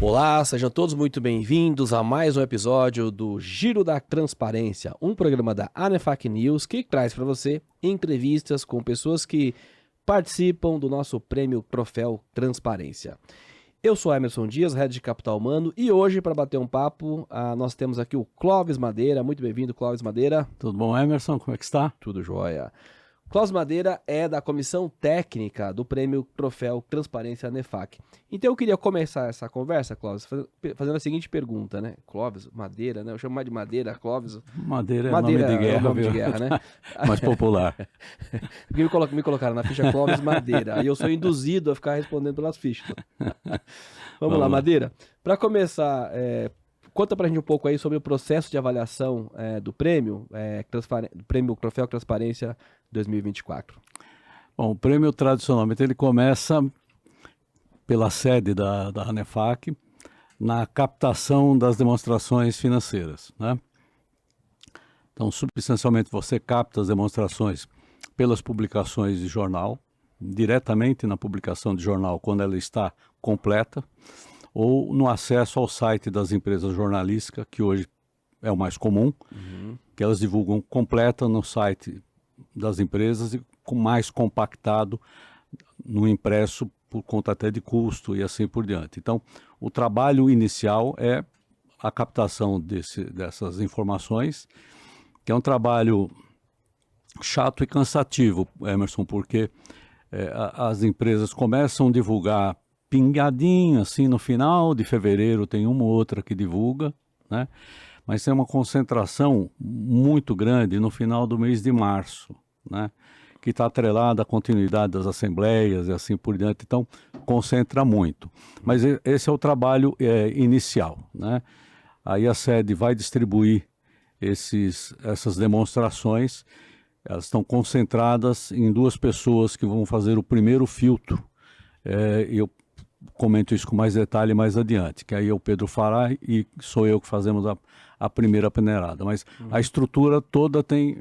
Olá, sejam todos muito bem-vindos a mais um episódio do Giro da Transparência, um programa da ANEFAC News que traz para você entrevistas com pessoas que participam do nosso prêmio Troféu Transparência. Eu sou Emerson Dias, Head de Capital Humano, e hoje, para bater um papo, nós temos aqui o Clóvis Madeira. Muito bem-vindo, Clóvis Madeira. Tudo bom, Emerson? Como é que está? Tudo jóia. Clóvis Madeira é da comissão técnica do prêmio Troféu Transparência ANEFAC. Então eu queria começar essa conversa, Clóvis, fazendo a seguinte pergunta, né? Clóvis Madeira, né? Eu chamo mais de Madeira, Clóvis. Madeira é nome de guerra, nome de guerra, né? Mais popular. Me colocaram na ficha Clóvis Madeira, aí eu sou induzido a ficar respondendo pelas fichas. Vamos lá, Madeira. Para começar, conta pra gente um pouco aí sobre o processo de avaliação do prêmio, prêmio Troféu Transparência 2024. Bom, o prêmio tradicionalmente ele começa pela sede da ANEFAC na captação das demonstrações financeiras, né? Então, substancialmente você capta as demonstrações pelas publicações de jornal, diretamente na publicação de jornal quando ela está completa, ou no acesso ao site das empresas jornalísticas, que hoje é o mais comum, que elas divulgam completa no site das empresas e mais compactado no impresso por conta até de custo e assim por diante. Então, o trabalho inicial é a captação dessas informações, que é um trabalho chato e cansativo, Emerson, porque as empresas começam a divulgar pingadinho, assim, no final de fevereiro tem uma ou outra que divulga, né? Mas tem uma concentração muito grande no final do mês de março, né? Que está atrelada à continuidade das assembleias e assim por diante, então concentra muito. Mas esse é o trabalho inicial, né? Aí a sede vai distribuir essas demonstrações, elas estão concentradas em 2 pessoas que vão fazer o primeiro filtro, eu comento isso com mais detalhe mais adiante, que aí é o Pedro Fará e sou eu que fazemos a primeira peneirada, mas a estrutura toda tem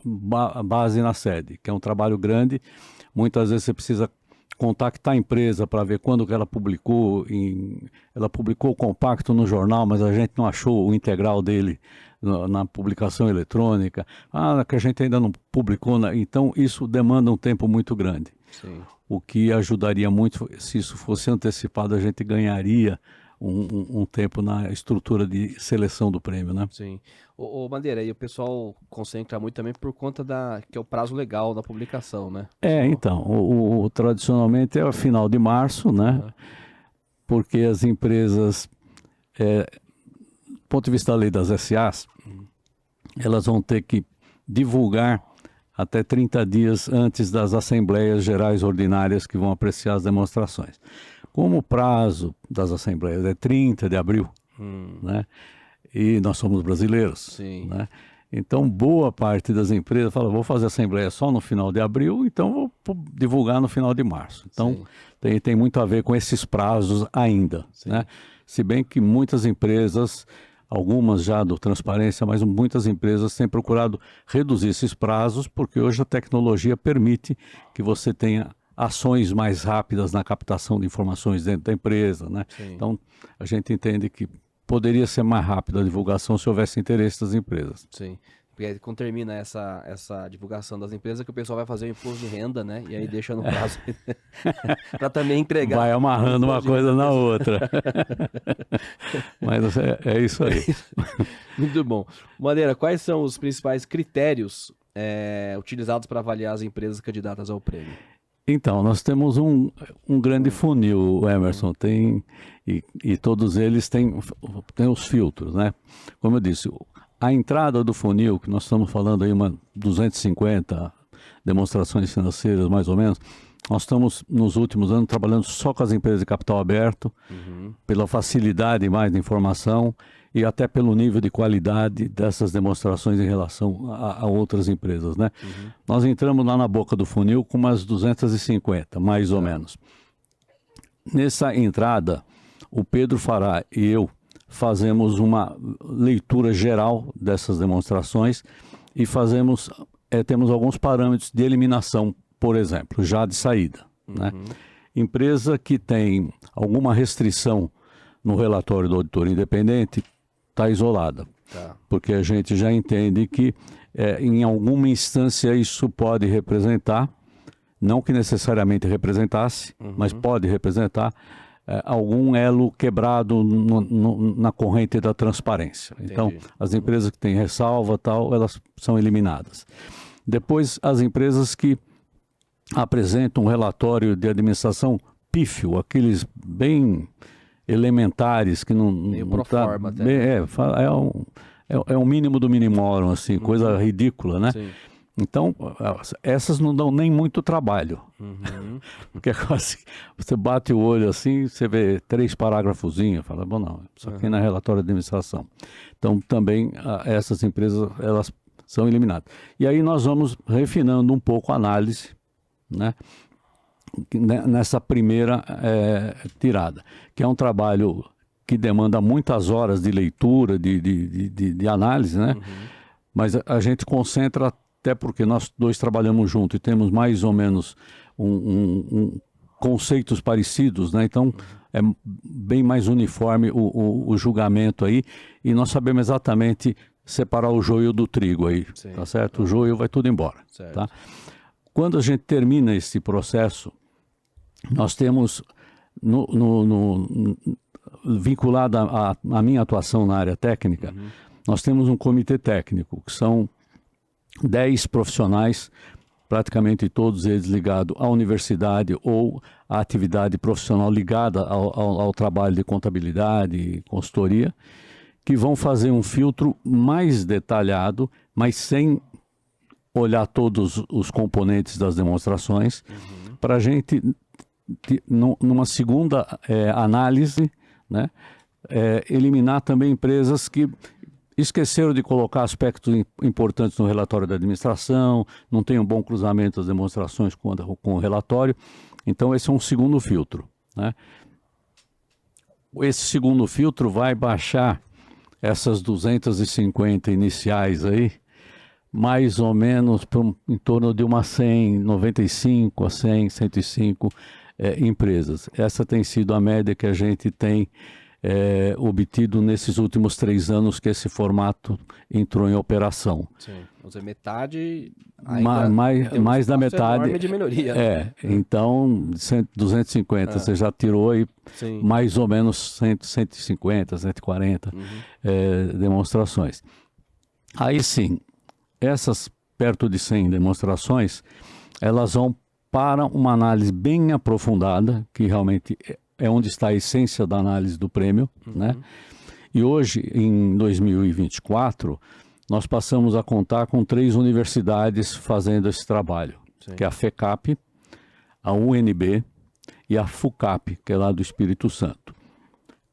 base na sede, que é um trabalho grande. Muitas vezes você precisa contactar a empresa para ver quando que ela publicou o compacto no jornal, mas a gente não achou o integral dele na publicação eletrônica, que a gente ainda não publicou, então isso demanda um tempo muito grande. Sim. O que ajudaria muito, se isso fosse antecipado, a gente ganharia um tempo na estrutura de seleção do prêmio, né? Sim. Ô Madeira, aí o pessoal concentra muito também por conta que é o prazo legal da publicação, né? Então, tradicionalmente é o final de março, né? Porque as empresas, do ponto de vista da lei das SAs, elas vão ter que divulgar até 30 dias antes das Assembleias Gerais Ordinárias que vão apreciar as demonstrações. Como o prazo das Assembleias é 30 de abril, né? E nós somos brasileiros, Sim. Né? Então, boa parte das empresas fala, vou fazer a Assembleia só no final de abril, então vou divulgar no final de março. Então, tem muito a ver com esses prazos ainda, né? Se bem que muitas empresas, algumas já do Transparência, mas muitas empresas têm procurado reduzir esses prazos, porque hoje a tecnologia permite que você tenha ações mais rápidas na captação de informações dentro da empresa, né? Então, a gente entende que poderia ser mais rápida a divulgação se houvesse interesse das empresas. Sim. Porque aí, quando termina essa divulgação das empresas, que o pessoal vai fazer o imposto de renda, né? E aí deixa no prazo para também entregar. Vai amarrando uma coisa na outra. Mas é isso aí. Muito bom. Madeira, quais são os principais critérios utilizados para avaliar as empresas candidatas ao prêmio? Então, nós temos um grande funil, Emerson, e todos eles têm os filtros, né? Como eu disse, a entrada do funil, que nós estamos falando aí, 250 demonstrações financeiras, mais ou menos, nós estamos, nos últimos anos, trabalhando só com as empresas de capital aberto, pela facilidade mais de informação e até pelo nível de qualidade dessas demonstrações em relação a outras empresas, né? Nós entramos lá na boca do funil com umas 250, mais ou menos. Nessa entrada, o Pedro Fará e eu fazemos uma leitura geral dessas demonstrações e temos alguns parâmetros de eliminação, por exemplo, já de saída, né? Empresa que tem alguma restrição no relatório do auditor independente, está isolada. Tá. Porque a gente já entende que em alguma instância isso pode representar, não que necessariamente representasse, mas pode representar algum elo quebrado na corrente da transparência. Entendi. Então, as empresas que têm ressalva tal, elas são eliminadas. Depois, as empresas que apresentam um relatório de administração pífio, aqueles bem elementares que não... Meio não pro forma até. É o mínimo do minimorum, assim, coisa ridícula, né? Sim. Então, essas não dão nem muito trabalho. Porque é quase, você bate o olho assim, você vê 3 parágrafozinhos, fala, bom, não, isso aqui não é relatório de administração. Então, também, essas empresas, elas são eliminadas. E aí nós vamos refinando um pouco a análise, né? Nessa primeira tirada, que é um trabalho que demanda muitas horas de leitura, de análise, né? Mas a gente concentra, até porque nós dois trabalhamos juntos e temos mais ou menos conceitos parecidos, né? Então é bem mais uniforme o julgamento aí, e nós sabemos exatamente separar o joio do trigo aí, tá certo? O joio vai tudo embora, certo. Tá? Quando a gente termina esse processo, nós temos vinculado à minha atuação na área técnica, nós temos um comitê técnico, que são 10 profissionais, praticamente todos eles ligados à universidade ou à atividade profissional ligada ao trabalho de contabilidade e consultoria, que vão fazer um filtro mais detalhado, mas sem olhar todos os componentes das demonstrações, para a gente, numa segunda análise, né, eliminar também empresas que esqueceram de colocar aspectos importantes no relatório da administração, não tem um bom cruzamento das demonstrações com o relatório. Então, esse é um segundo filtro, né? Esse segundo filtro vai baixar essas 250 iniciais aí, mais ou menos em torno de umas 100, 95 a 100, 105 empresas. Essa tem sido a média que a gente tem obtido nesses últimos 3 anos que esse formato entrou em operação. Sim. Ou seja, metade... Mais da metade de melhoria. Né? Então 250, você já tirou aí mais ou menos 150, 140 demonstrações. Aí sim, essas perto de 100 demonstrações, elas vão para uma análise bem aprofundada, que realmente é onde está a essência da análise do prêmio, né? E hoje, em 2024, nós passamos a contar com 3 universidades fazendo esse trabalho, que é a FECAP, a UNB e a FUCAP, que é lá do Espírito Santo.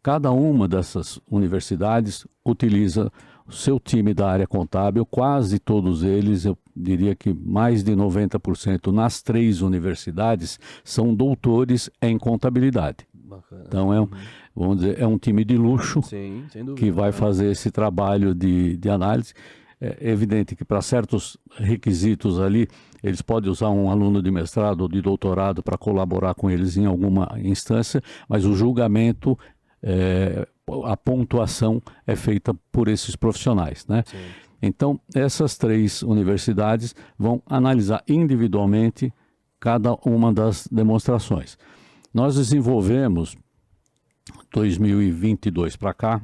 Cada uma dessas universidades utiliza o seu time da área contábil, quase todos eles, eu diria que mais de 90% nas 3 universidades, são doutores em contabilidade. Bacana. Então vamos dizer, é um time de luxo. Sim, sem dúvida, que vai fazer esse trabalho de análise. É evidente que para certos requisitos ali, eles podem usar um aluno de mestrado ou de doutorado para colaborar com eles em alguma instância, mas o julgamento, a pontuação é feita por esses profissionais, né? Sim. Então, essas 3 universidades vão analisar individualmente cada uma das demonstrações. Nós desenvolvemos, 2022 para cá,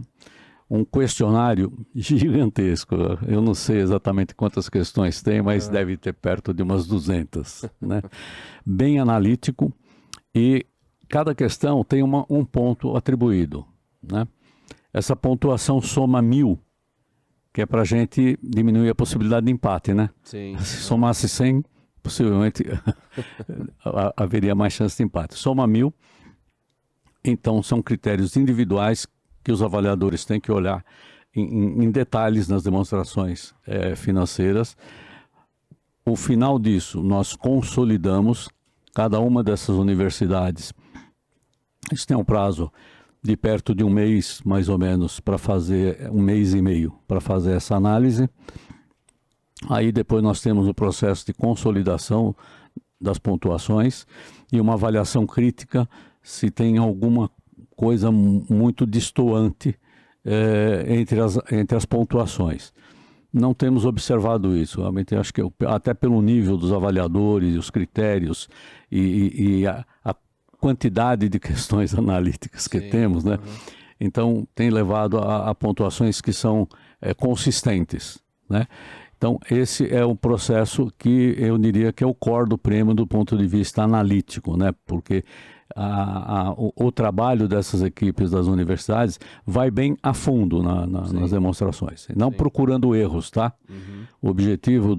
um questionário gigantesco. Eu não sei exatamente quantas questões tem, mas deve ter perto de umas 200, né? Bem analítico, e cada questão tem um ponto atribuído, né? Essa pontuação soma 1000, que é para a gente diminuir a possibilidade de empate, né? Sim. Se somasse 100, possivelmente haveria mais chance de empate. Soma 1000, então são critérios individuais que os avaliadores têm que olhar em detalhes nas demonstrações financeiras. O final disso, nós consolidamos cada uma dessas universidades. Isso tem um prazo de perto de 1 mês, mais ou menos, para fazer 1 mês e meio para fazer essa análise. Aí depois nós temos o processo de consolidação das pontuações e uma avaliação crítica se tem alguma coisa muito destoante entre as pontuações. Não temos observado isso. Realmente acho que até pelo nível dos avaliadores, os critérios e a quantidade de questões analíticas que temos, né? Então tem levado a pontuações que são consistentes, né? Então esse é o processo que eu diria que é o core do prêmio do ponto de vista analítico, né? Porque o trabalho dessas equipes das universidades vai bem a fundo nas demonstrações, não procurando erros, tá? O objetivo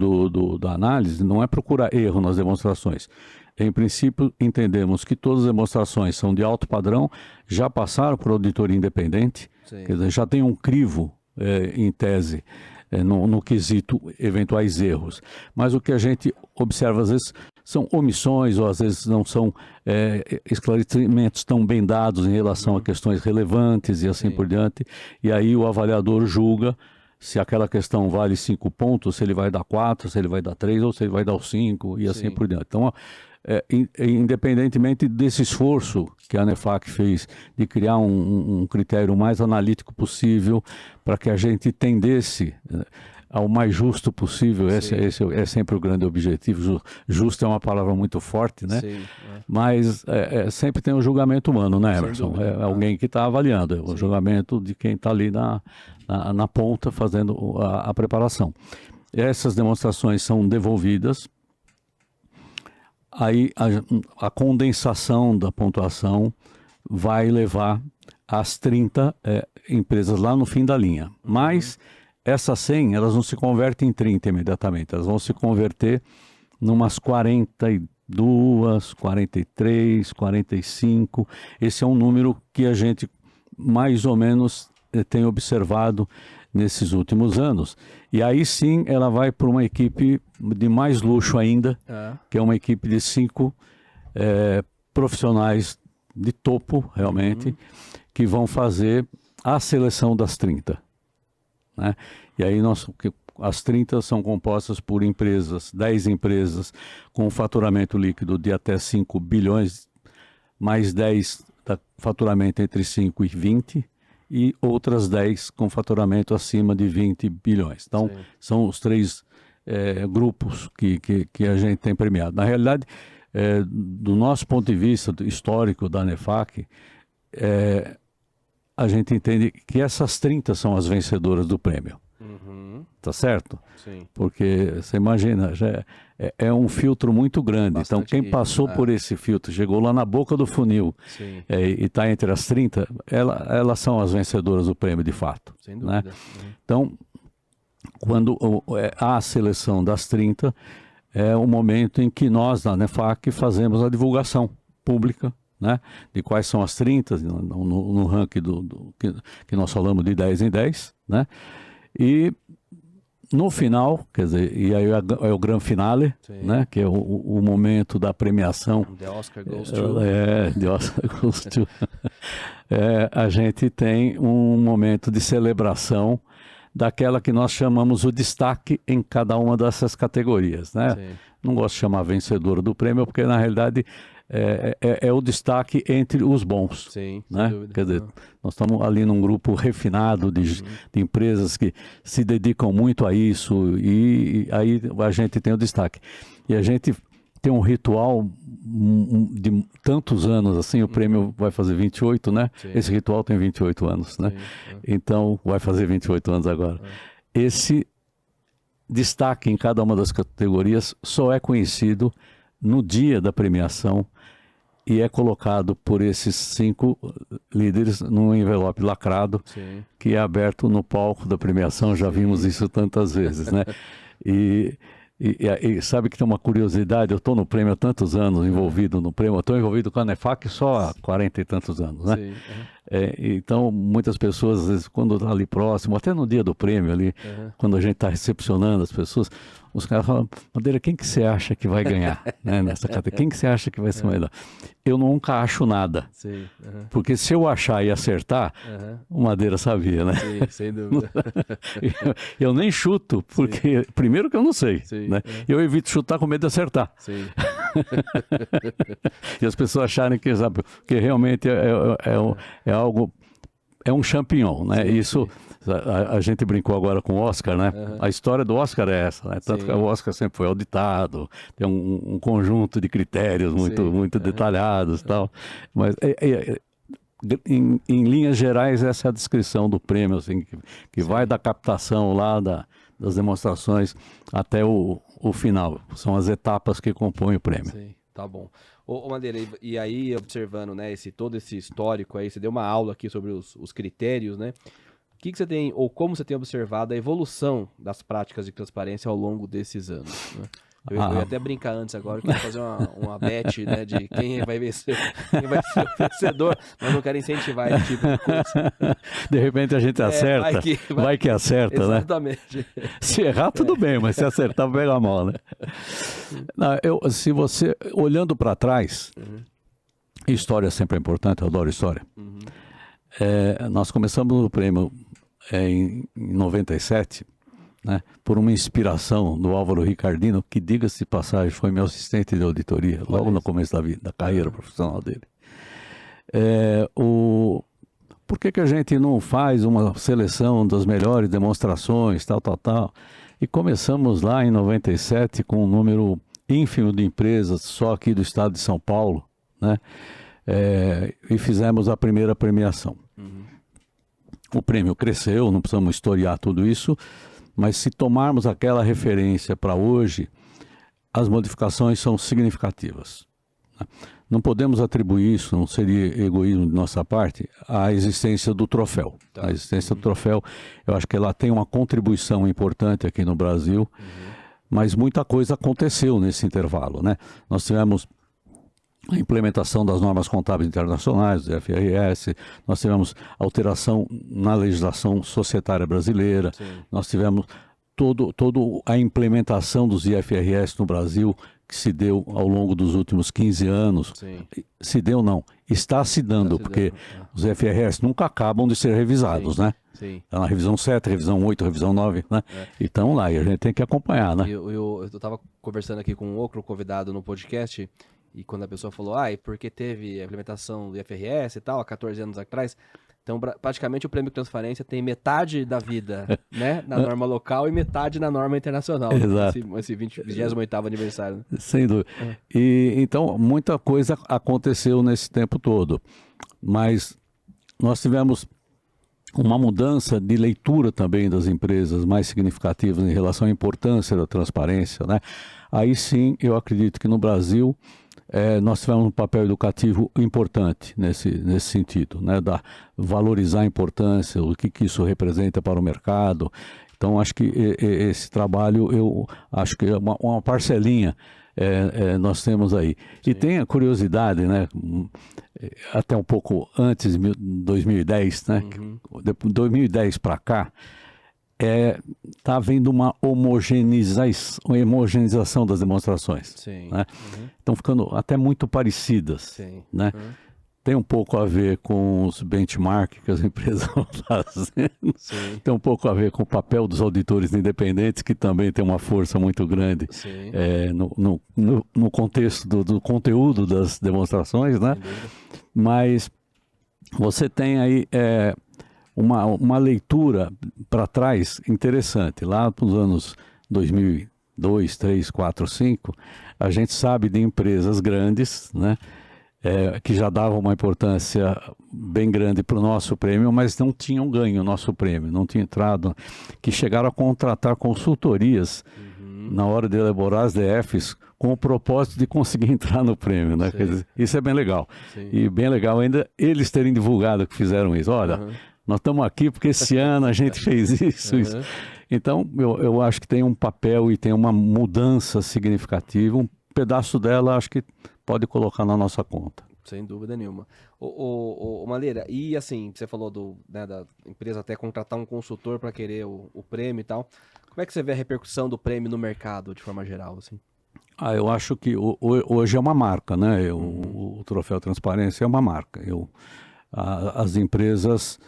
da análise não é procurar erro nas demonstrações. Em princípio, entendemos que todas as demonstrações são de alto padrão, já passaram por auditoria independente, quer dizer, já tem um crivo, em tese, no quesito eventuais erros. Mas o que a gente observa, às vezes, são omissões, ou às vezes não são esclarecimentos tão bem dados em relação a questões relevantes e assim por diante. E aí o avaliador julga se aquela questão vale 5 pontos, se ele vai dar 4, se ele vai dar 3 ou se ele vai dar 5 e assim por diante. Então, independentemente desse esforço que a ANEFAC fez de criar um critério mais analítico possível para que a gente tendesse ao mais justo possível, esse é sempre o grande objetivo. Justo é uma palavra muito forte, né? Mas sempre tem o julgamento humano, né, Emerson? É alguém que está avaliando, o julgamento de quem está ali na ponta fazendo a preparação. Essas demonstrações são devolvidas. Aí a condensação da pontuação vai levar às 30 empresas lá no fim da linha. Mas essas 100, elas não se convertem em 30 imediatamente, elas vão se converter numas 42, 43, 45. Esse é um número que a gente mais ou menos tem observado nesses últimos anos. E aí sim ela vai para uma equipe de mais luxo ainda, que é uma equipe de 5 profissionais de topo, realmente, que vão fazer a seleção das 30. Né? E aí as 30 são compostas por empresas, 10 empresas com faturamento líquido de até 5 bilhões, mais 10 faturamento entre 5 e 20, e outras 10 com faturamento acima de 20 bilhões. Então, são os 3 grupos que a gente tem premiado. Na realidade, do nosso ponto de vista histórico da ANEFAC, a gente entende que essas 30 são as vencedoras do prêmio. Tá certo? Sim. Porque você imagina, já é um filtro muito grande. Bastante. Então, quem passou por esse filtro, chegou lá na boca do funil e está entre as 30, elas são as vencedoras do prêmio de fato. Sem dúvida. Né? Então, quando há a seleção das 30, é o momento em que nós, na ANEFAC, fazemos a divulgação pública, né, de quais são as 30, no ranking que nós falamos de 10 em 10, né? E no final, quer dizer, e aí é o grande finale, né, que é o momento da premiação. The Oscar goes to. The Oscar goes to. A gente tem um momento de celebração daquela que nós chamamos o destaque em cada uma dessas categorias, né? Não gosto de chamar vencedora do prêmio, porque na realidade é o destaque entre os bons. Sim, né? Quer dizer, nós estamos ali num grupo refinado de empresas que se dedicam muito a isso, e aí a gente tem o destaque. E a gente tem um ritual de tantos anos, assim, o prêmio vai fazer 28, né? Esse ritual tem 28 anos, né? Então, vai fazer 28 anos agora. Esse destaque em cada uma das categorias só é conhecido no dia da premiação e é colocado por esses 5 líderes num envelope lacrado, que é aberto no palco da premiação. Já vimos isso tantas vezes, né? E sabe que tem uma curiosidade, eu estou no prêmio há tantos anos, envolvido no prêmio, eu estou envolvido com a ANEFAC só há 40 e tantos anos, né? Então, muitas pessoas, às vezes, quando está ali próximo, até no dia do prêmio ali, quando a gente está recepcionando as pessoas, os caras falam, Madeira, quem que você acha que vai ganhar, né, nessa categoria? Quem que você acha que vai ser melhor? Eu nunca acho nada. Sim. Porque se eu achar e acertar, o Madeira sabia, né? Sim, sem dúvida. Eu nem chuto, porque primeiro que eu não sei, Sim, né? Eu evito chutar com medo de acertar. Sim. E as pessoas acharem que, sabe, que realmente é algo, é um champignon, né? Sim, Isso, a gente brincou agora com o Oscar, né? A história do Oscar é essa, né? Tanto que o Oscar sempre foi auditado, tem um conjunto de critérios muito detalhados e tal. Mas em linhas gerais, essa é a descrição do prêmio, assim, que vai da captação lá das demonstrações até o final. São as etapas que compõem o prêmio. Sim, tá bom. Ô Madeira, e aí observando, né, todo esse histórico aí, você deu uma aula aqui sobre os critérios, né? O que você tem, ou como você tem observado a evolução das práticas de transparência ao longo desses anos, né? Eu ia até brincar antes agora, que eu ia fazer uma bet, né, de quem vai vencer, quem vai ser o vencedor, mas não quero incentivar esse tipo de coisa. De repente a gente acerta, vai que acerta, exatamente. né? Se errar, tudo bem, mas se acertar, pega mal, né? Não, se você, olhando para trás, história sempre é importante, eu adoro história. Nós começamos o prêmio em 97, né, por uma inspiração do Álvaro Ricardino, que, diga-se de passagem, foi meu assistente de auditoria, logo no começo da carreira profissional dele. Por que a gente não faz uma seleção das melhores demonstrações, tal? E começamos lá em 97 com um número ínfimo de empresas, só aqui do estado de São Paulo, né? E fizemos a primeira premiação. O prêmio cresceu, não precisamos historiar tudo isso, mas se tomarmos aquela referência para hoje, as modificações são significativas. Não podemos atribuir isso, não seria egoísmo de nossa parte, à existência do troféu. A existência do troféu, eu acho que ela tem uma contribuição importante aqui no Brasil, mas muita coisa aconteceu nesse intervalo, né? Nós tivemos a implementação das normas contábeis internacionais, do IFRS, nós tivemos alteração na legislação societária brasileira, nós tivemos toda a implementação dos IFRS no Brasil, que se deu ao longo dos últimos 15 anos. Se deu não, está se dando, porque os IFRS nunca acabam de ser revisados, né? Está na revisão 7, revisão 8, revisão 9, né? Então lá, e a gente tem que acompanhar, né? Eu estava conversando aqui com um outro convidado no podcast, e quando a pessoa falou, e porque teve a implementação do IFRS e tal, há 14 anos atrás, então praticamente o Prêmio Transparência tem metade da vida, né, na norma local e metade na norma internacional. Exato. Esse 28º aniversário. Né? Sem dúvida. E então, muita coisa aconteceu nesse tempo todo, mas nós tivemos uma mudança de leitura também das empresas mais significativas em relação à importância da transparência, né? Aí sim, eu acredito que no Brasil nós tivemos um papel educativo importante nesse sentido, né? Valorizar a importância, o que isso representa para o mercado. Então, acho que esse trabalho, eu acho que é uma parcelinha nós temos aí. Sim. E tem a curiosidade, né? Até um pouco antes de 2010, né? De 2010 para cá, está havendo uma homogeneização das demonstrações. Sim. Né? Estão ficando até muito parecidas. Sim. Né? Tem um pouco a ver com os benchmarks que as empresas estão fazendo. Sim. Tem um pouco a ver com o papel dos auditores independentes, que também tem uma força muito grande no contexto do conteúdo das demonstrações, né? Mas você tem aí uma leitura para trás interessante. Lá nos anos 2002, 2003, 2004, 2005, a gente sabe de empresas grandes, né? Que já davam uma importância bem grande para o nosso prêmio, mas não tinham ganho o nosso prêmio, não tinham entrado, que chegaram a contratar consultorias na hora de elaborar as DFs com o propósito de conseguir entrar no prêmio, né? Quer dizer, isso é bem legal. Sim. E bem legal ainda eles terem divulgado que fizeram isso. Olha, nós estamos aqui porque esse ano a gente fez isso. Então, eu acho que tem um papel e tem uma mudança significativa, um pedaço dela acho que pode colocar na nossa conta. Sem dúvida nenhuma. Madeira, e assim, você falou da empresa até contratar um consultor para querer o prêmio e tal. Como é que você vê a repercussão do prêmio no mercado, de forma geral, assim? Eu acho que hoje é uma marca, né? O Troféu Transparência é uma marca. As empresas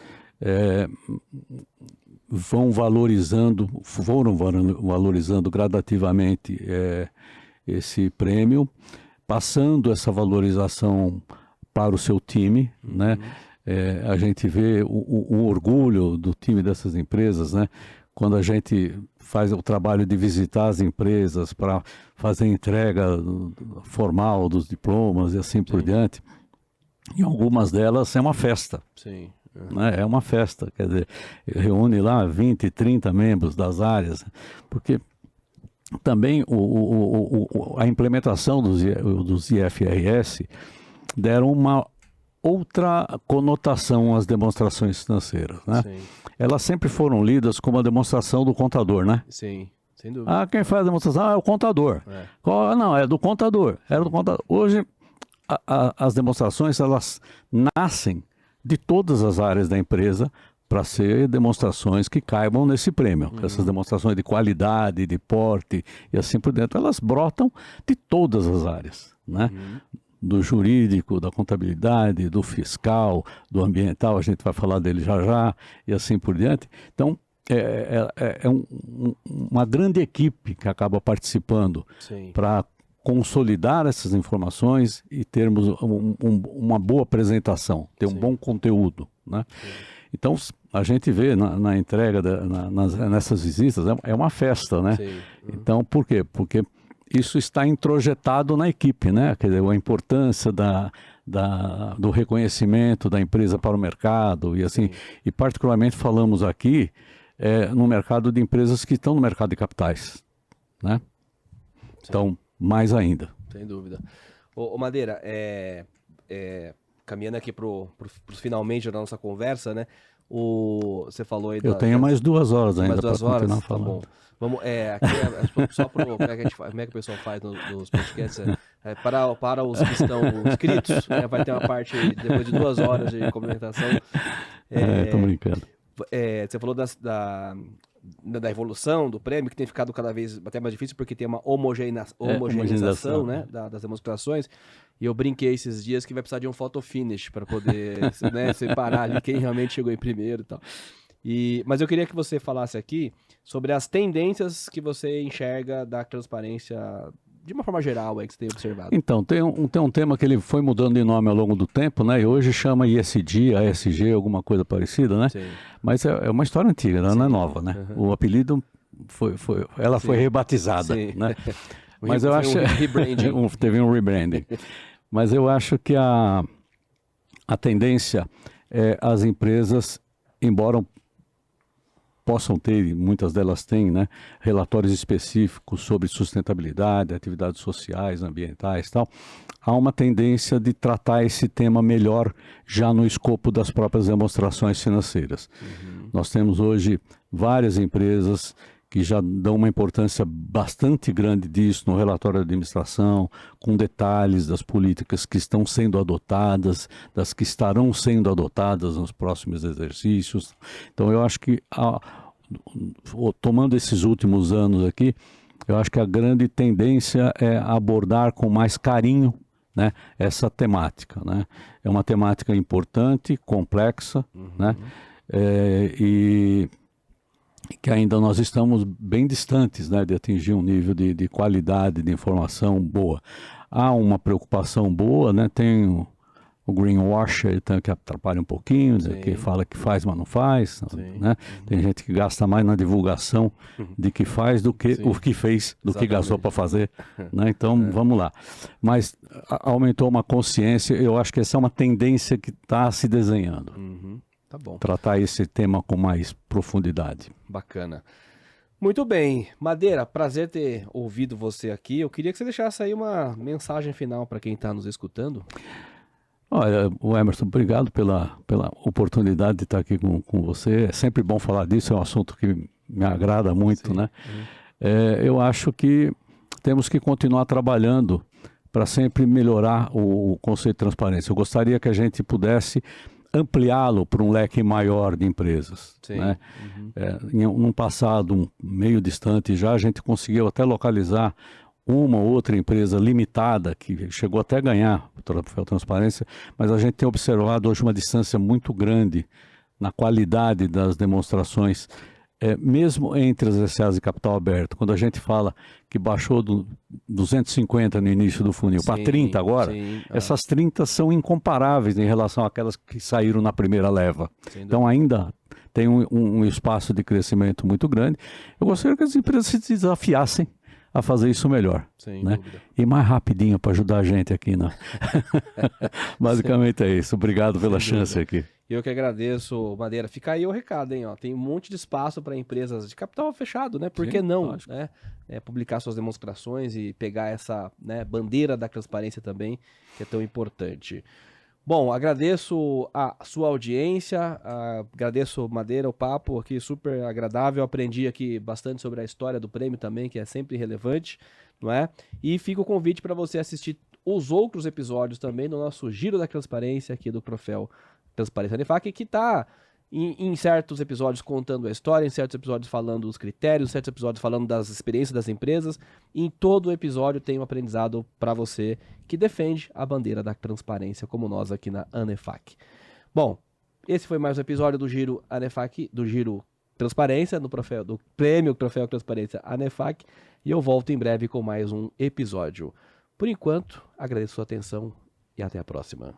foram valorizando gradativamente esse prêmio, passando essa valorização para o seu time, né? A gente vê o orgulho do time dessas empresas, né? Quando a gente faz o trabalho de visitar as empresas para fazer entrega formal dos diplomas e assim por diante, em algumas delas é uma festa. Sim. Né? É uma festa, quer dizer, reúne lá 20, 30 membros das áreas, porque também a implementação dos IFRS deram uma outra conotação às demonstrações financeiras, né? Sim. Elas sempre foram lidas como a demonstração do contador, né? Sim, sem dúvida. Quem faz a demonstração é o contador. Não, é do contador. Era do contador. Hoje, as demonstrações, elas nascem de todas as áreas da empresa para ser demonstrações que caibam nesse prêmio. Essas demonstrações de qualidade, de porte e assim por dentro, elas brotam de todas as áreas, né? Do jurídico, da contabilidade, do fiscal, do ambiental, a gente vai falar dele já, e assim por diante. Então, uma grande equipe que acaba participando para consolidar essas informações e termos uma boa apresentação, ter um bom conteúdo, né? Então, a gente vê na entrega, nessas visitas, é uma festa, né? Então, por quê? Porque isso está introjetado na equipe, né? Quer dizer, a importância do reconhecimento da empresa para o mercado e assim, e particularmente falamos aqui no mercado de empresas que estão no mercado de capitais, né? Então, mais ainda. Sem dúvida. Madeira, caminhando aqui para os finalmente da nossa conversa, né? Você falou aí... Eu tenho mais 2 horas ainda para continuar falando. Tá bom. Vamos, aqui só para como é que o pessoal faz nos podcasts, para os que estão inscritos, né, vai ter uma parte depois de 2 horas de comentação. Tô brincando. Você falou da evolução do prêmio, que tem ficado cada vez até mais difícil, porque tem uma homogeneização, né, das demonstrações. E eu brinquei esses dias que vai precisar de um photo finish para poder né, separar ali quem realmente chegou em primeiro e tal. Mas eu queria que você falasse aqui sobre as tendências que você enxerga da transparência de uma forma geral aí que você tem observado. Então, tem um tema que ele foi mudando de nome ao longo do tempo, né? E hoje chama ISD, ASG, alguma coisa parecida, né? Sim. Mas é uma história antiga, não é nova, né? O apelido foi rebatizada, né? Mas eu acho teve um rebranding. Mas eu acho que a tendência é as empresas, embora possam ter, muitas delas têm, né, relatórios específicos sobre sustentabilidade, atividades sociais, ambientais e tal, há uma tendência de tratar esse tema melhor já no escopo das próprias demonstrações financeiras. Nós temos hoje várias empresas que já dão uma importância bastante grande disso no relatório de administração, com detalhes das políticas que estão sendo adotadas, das que estarão sendo adotadas nos próximos exercícios. Então, eu acho que, tomando esses últimos anos aqui, eu acho que a grande tendência é abordar com mais carinho, né, essa temática, né? É uma temática importante, complexa, né? E que ainda nós estamos bem distantes, né, de atingir um nível de qualidade de informação boa. Há uma preocupação boa, né? Tem o greenwash que atrapalha um pouquinho, que fala que faz, mas não faz, né? Tem gente que gasta mais na divulgação de que faz do que o que fez, do que gastou para fazer, né? Então, vamos lá. Mas aumentou uma consciência, eu acho que essa é uma tendência que está se desenhando. Tá bom. Tratar esse tema com mais profundidade. Bacana. Muito bem. Madeira, prazer ter ouvido você aqui. Eu queria que você deixasse aí uma mensagem final para quem está nos escutando. Olha, Emerson, obrigado pela oportunidade de estar aqui com você. É sempre bom falar disso, é um assunto que me agrada muito, né? Eu acho que temos que continuar trabalhando para sempre melhorar o conceito de transparência. Eu gostaria que a gente pudesse ampliá-lo para um leque maior de empresas. Sim. Né? Em um passado meio distante já, a gente conseguiu até localizar uma ou outra empresa limitada, que chegou até a ganhar o troféu Transparência, mas a gente tem observado hoje uma distância muito grande na qualidade das demonstrações, mesmo entre as SAs de capital aberto. Quando a gente fala que baixou do 250 no início do funil para 30 agora, essas 30 são incomparáveis em relação àquelas que saíram na primeira leva. Então ainda tem um espaço de crescimento muito grande. Eu gostaria que as empresas se desafiassem a fazer isso melhor, né? E mais rapidinho para ajudar a gente aqui, né? Basicamente é isso. Obrigado pela chance aqui. Eu que agradeço, Madeira. Fica aí o recado, hein? Ó. Tem um monte de espaço para empresas de capital fechado, né? Por que não? Né? Publicar suas demonstrações e pegar essa, né, bandeira da transparência também, que é tão importante. Bom, agradeço a sua audiência, agradeço, Madeira, o papo aqui super agradável, aprendi aqui bastante sobre a história do prêmio também, que é sempre relevante, não é? E fica o convite para você assistir os outros episódios também no nosso Giro da Transparência aqui do Troféu Transparência ANEFAC, que está em certos episódios contando a história, em certos episódios falando os critérios, em certos episódios falando das experiências das empresas. E em todo episódio tem um aprendizado para você que defende a bandeira da transparência, como nós aqui na ANEFAC. Bom, esse foi mais um episódio do Giro ANEFAC, do Giro Transparência, do Prêmio Troféu Transparência ANEFAC, e eu volto em breve com mais um episódio. Por enquanto, agradeço a sua atenção e até a próxima.